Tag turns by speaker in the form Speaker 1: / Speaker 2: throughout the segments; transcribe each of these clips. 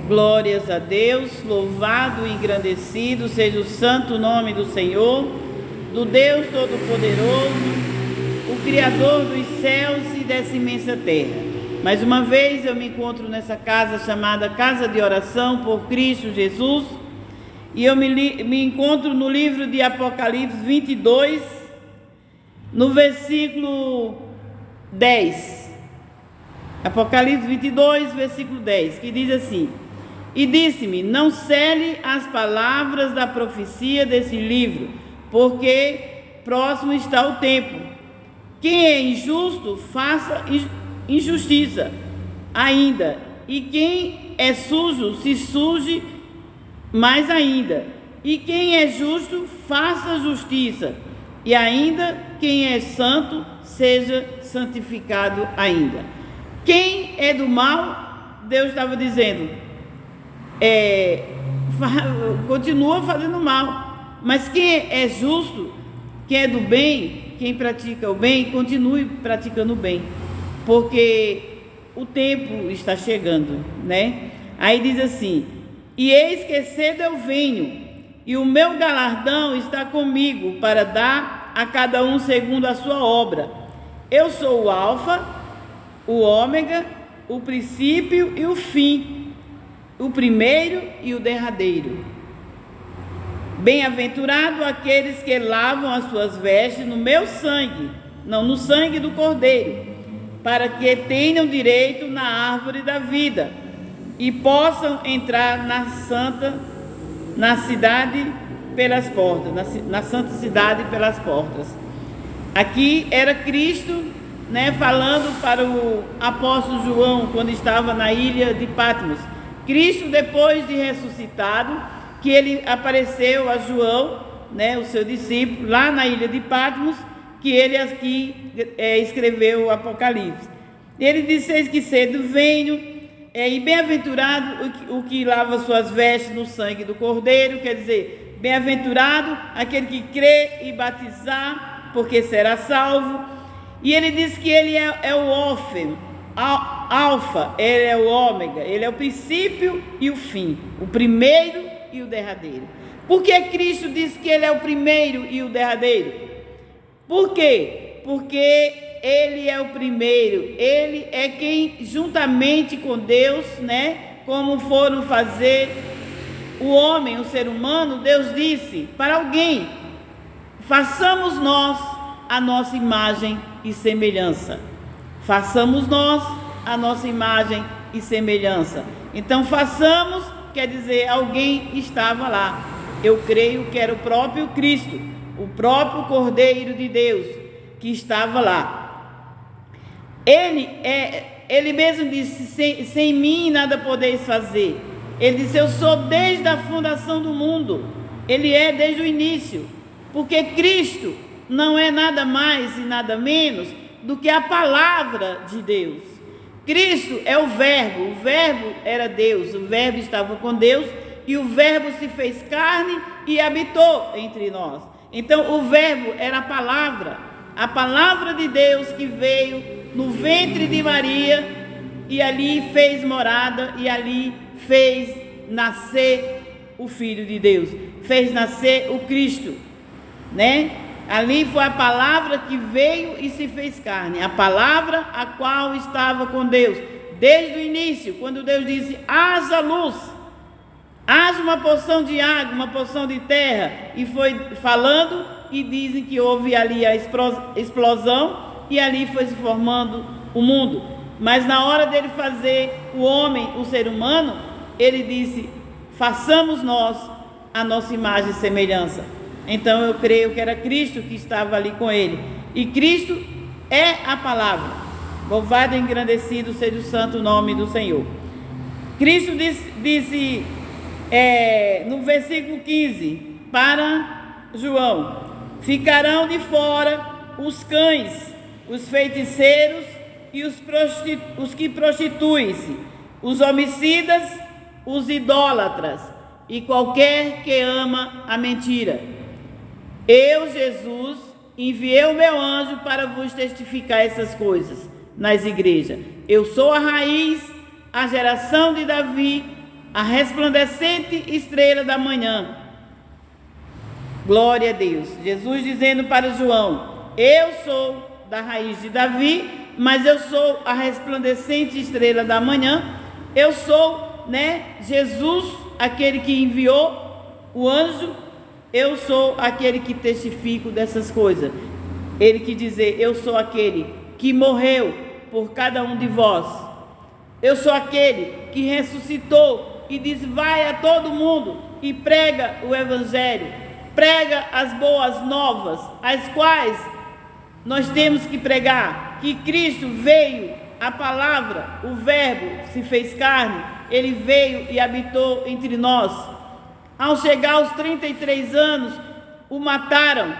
Speaker 1: Glórias a Deus, louvado e engrandecido seja o santo nome do Senhor, do Deus Todo-Poderoso, o Criador dos céus e dessa imensa terra. Mais uma vez eu me encontro nessa casa chamada Casa de Oração por Cristo Jesus, e eu me encontro no livro de Apocalipse 22, no versículo 10. Apocalipse 22, versículo 10, que diz assim: E disse-me, não cele as palavras da profecia desse livro, porque próximo está o tempo. Quem é injusto, faça injustiça ainda, e quem é sujo, se suje mais ainda, e quem é justo, faça justiça, e ainda quem é santo, seja santificado ainda. Quem é do mal, Deus estava dizendo, continua fazendo mal, mas quem é justo, quem é do bem, quem pratica o bem, continue praticando o bem, porque o tempo está chegando, né? Aí diz assim: e eis que cedo eu venho, e o meu galardão está comigo, para dar a cada um segundo a sua obra. Eu sou o Alfa, o Ômega, o princípio e o fim, o primeiro e o derradeiro. Bem-aventurado aqueles que lavam as suas vestes no meu sangue, não no sangue do Cordeiro, para que tenham direito na árvore da vida e possam entrar na cidade pelas portas, na santa cidade pelas portas. Aqui era Cristo, né, falando para o apóstolo João, quando estava na ilha de Patmos. Cristo, depois de ressuscitado, que ele apareceu a João, né, o seu discípulo, lá na ilha de Patmos, que ele aqui escreveu o Apocalipse. Ele disse: eis que cedo venho, e bem-aventurado o que lava suas vestes no sangue do Cordeiro, quer dizer, bem-aventurado aquele que crê e batizar, porque será salvo. E ele diz que ele é o Alfa, ele é o Ômega, ele é o princípio e o fim, o primeiro e o derradeiro. Por que Cristo diz que ele é o primeiro e o derradeiro? Por quê? Porque ele é o primeiro, ele é quem, juntamente com Deus, né, como foram fazer o homem, o ser humano, Deus disse para alguém: façamos nós a nossa imagem e semelhança. Façamos nós a nossa imagem e semelhança. Então, façamos, quer dizer, alguém estava lá. Eu creio que era o próprio Cristo, o próprio Cordeiro de Deus, que estava lá. Ele mesmo disse: sem mim nada podeis fazer. Ele disse: eu sou desde a fundação do mundo. Ele é desde o início, porque Cristo não é nada mais e nada menos do que a palavra de Deus. Cristo é o Verbo era Deus, o Verbo estava com Deus, e o Verbo se fez carne e habitou entre nós. Então o Verbo era a palavra de Deus, que veio no ventre de Maria, e ali fez morada, e ali fez nascer o Filho de Deus, fez nascer o Cristo, né? Ali foi a palavra que veio e se fez carne, a palavra a qual estava com Deus desde o início, quando Deus disse: haja luz, haja uma porção de água, uma porção de terra, e foi falando, e dizem que houve ali a explosão, e ali foi se formando o mundo. Mas na hora dele fazer o homem, o ser humano, ele disse: façamos nós a nossa imagem e semelhança. Então eu creio que era Cristo que estava ali com ele, e Cristo é a palavra. Louvado e engrandecido seja o santo nome do Senhor. Cristo disse no versículo 15 para João: ficarão de fora os cães, os feiticeiros e os que prostituem-se, os homicidas, os idólatras e qualquer que ama a mentira. Eu, Jesus, enviei o meu anjo para vos testificar essas coisas nas igrejas. Eu sou a raiz, a geração de Davi, a resplandecente estrela da manhã. Glória a Deus. Jesus dizendo para João: eu sou da raiz de Davi, mas eu sou a resplandecente estrela da manhã. Eu sou, Jesus, aquele que enviou o anjo. Eu sou aquele que testifico dessas coisas. Ele que dizer: eu sou aquele que morreu por cada um de vós. Eu sou aquele que ressuscitou e diz: vai a todo mundo e prega o evangelho, prega as boas novas, as quais nós temos que pregar, que Cristo veio, a palavra, o verbo se fez carne, ele veio e habitou entre nós. Ao chegar aos 33 anos, o mataram,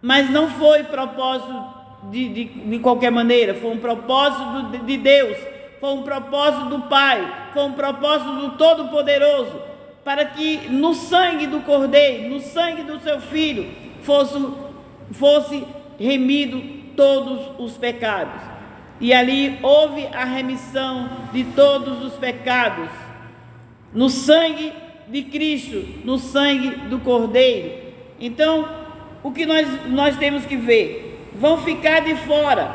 Speaker 1: mas não foi propósito de qualquer maneira, foi um propósito de Deus, foi um propósito do Pai, foi um propósito do Todo-Poderoso, para que no sangue do Cordeiro, no sangue do seu Filho, fosse remido todos os pecados. E ali houve a remissão de todos os pecados, no sangue de Cristo, no sangue do Cordeiro. Então, o que nós temos que ver? Vão ficar de fora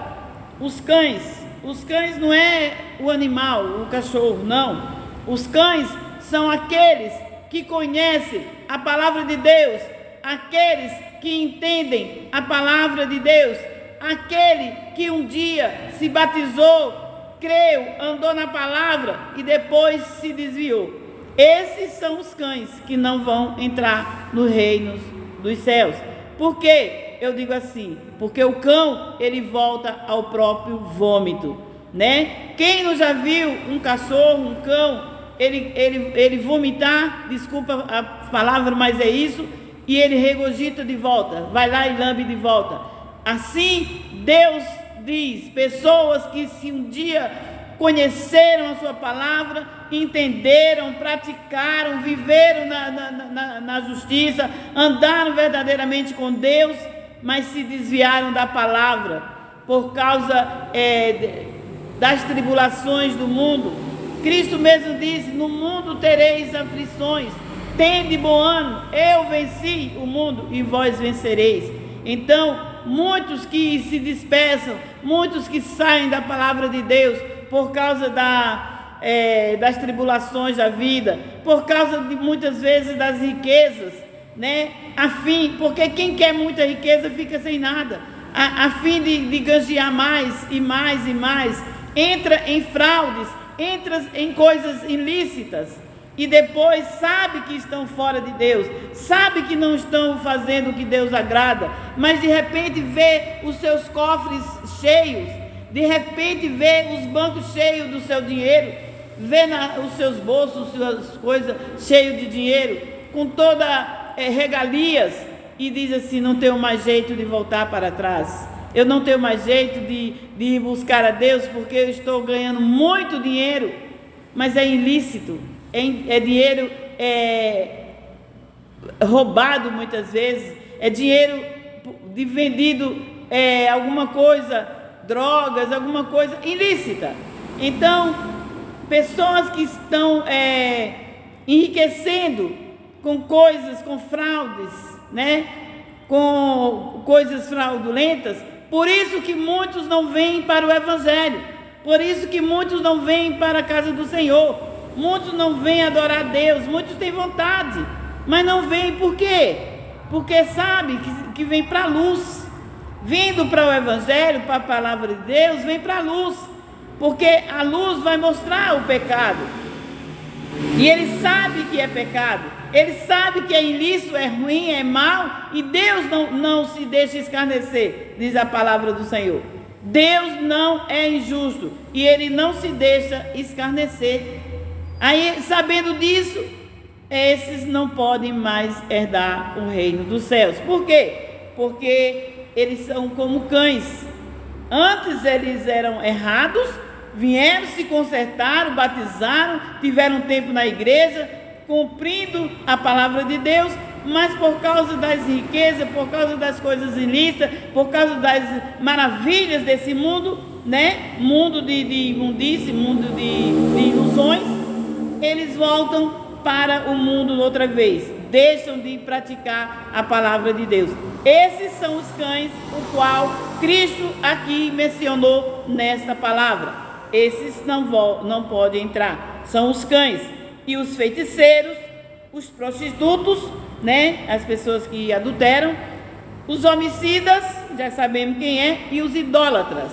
Speaker 1: os cães. Os cães não é o animal, o cachorro, não. Os cães são aqueles que conhecem a palavra de Deus, aqueles que entendem a palavra de Deus, aquele que um dia se batizou, creu, andou na palavra e depois se desviou. Esses são os cães que não vão entrar no reino dos céus. Por quê? Eu digo assim, porque o cão, ele volta ao próprio vômito, Quem não já viu um cachorro, um cão, ele vomitar, desculpa a palavra, mas é isso, e ele regurgita de volta, vai lá e lambe de volta. Assim, Deus diz, pessoas que se um dia conheceram a sua palavra, entenderam, praticaram, viveram na justiça, andaram verdadeiramente com Deus, mas se desviaram da palavra por causa das tribulações do mundo. Cristo mesmo disse: no mundo tereis aflições, tende bom ânimo, eu venci o mundo e vós vencereis. Então, muitos que se dispersam, muitos que saem da palavra de Deus por causa das tribulações da vida, por causa de muitas vezes das riquezas, porque quem quer muita riqueza fica sem nada, a fim de ganjear mais e mais e mais, entra em fraudes, entra em coisas ilícitas, e depois sabe que estão fora de Deus, sabe que não estão fazendo o que Deus agrada, mas de repente vê os seus cofres cheios, de repente vê os bancos cheios do seu dinheiro, vê os seus bolsos, suas coisas cheias de dinheiro, com toda regalias, e diz assim: não tenho mais jeito de voltar para trás, eu não tenho mais jeito de ir buscar a Deus, porque eu estou ganhando muito dinheiro, mas é ilícito, é dinheiro roubado muitas vezes, é dinheiro vendido, alguma coisa, drogas, alguma coisa ilícita. Então, pessoas que estão enriquecendo com coisas, com fraudes, com coisas fraudulentas. Por isso que muitos não vêm para o Evangelho, por isso que muitos não vêm para a casa do Senhor, muitos não vêm adorar a Deus, muitos têm vontade, mas não vêm. Por quê? Porque sabe que vem para a luz, vindo para o Evangelho, para a palavra de Deus, vem para a luz, porque a luz vai mostrar o pecado, e ele sabe que é pecado, ele sabe que é ilícito, é ruim, é mau, e Deus não se deixa escarnecer, diz a palavra do Senhor. Deus não é injusto, e ele não se deixa escarnecer. Aí, sabendo disso, esses não podem mais herdar o reino dos céus. Por quê? Porque eles são como cães. Antes eles eram errados, vieram, se consertaram, batizaram, tiveram tempo na igreja, cumprindo a palavra de Deus, mas por causa das riquezas, por causa das coisas ilícitas, por causa das maravilhas desse mundo, mundo de imundície, mundo de ilusões, eles voltam para o mundo outra vez, deixam de praticar a palavra de Deus. Esses são os cães, o qual Cristo aqui mencionou nesta palavra. Esses não podem entrar, são os cães. E os feiticeiros, os prostitutos, né? As pessoas que adulteram, os homicidas, já sabemos quem é, e os idólatras,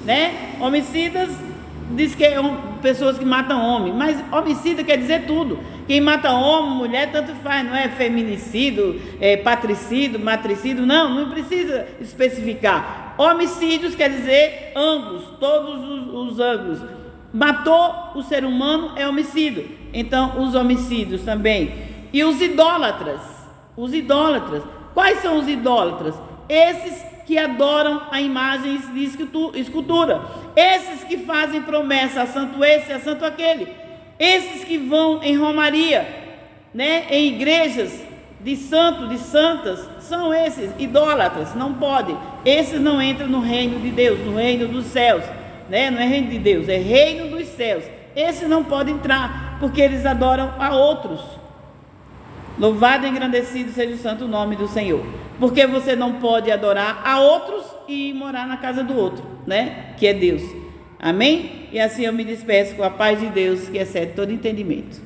Speaker 1: né? Homicidas diz que é pessoas que matam homem, mas homicida quer dizer tudo. Quem mata homem, mulher, tanto faz, não é feminicídio, patricídio, matricídio, não precisa especificar. Homicídios quer dizer ambos, todos os ângulos. Matou o ser humano é homicídio. Então, os homicídios também. E os idólatras. Os idólatras. Quais são os idólatras? Esses que adoram a imagens de escultura. Esses que fazem promessa a santo esse, a santo aquele. Esses que vão em romaria, né, em igrejas de santo, de santas, são esses idólatras. Não podem. Esses não entram no reino de Deus, no reino dos céus. Né? Não é reino de Deus, é reino dos céus. Esses não podem entrar, porque eles adoram a outros. Louvado e engrandecido seja o santo nome do Senhor. Porque você não pode adorar a outros e morar na casa do outro, né? Que é Deus. Amém? E assim eu me despeço com a paz de Deus, que excede todo entendimento.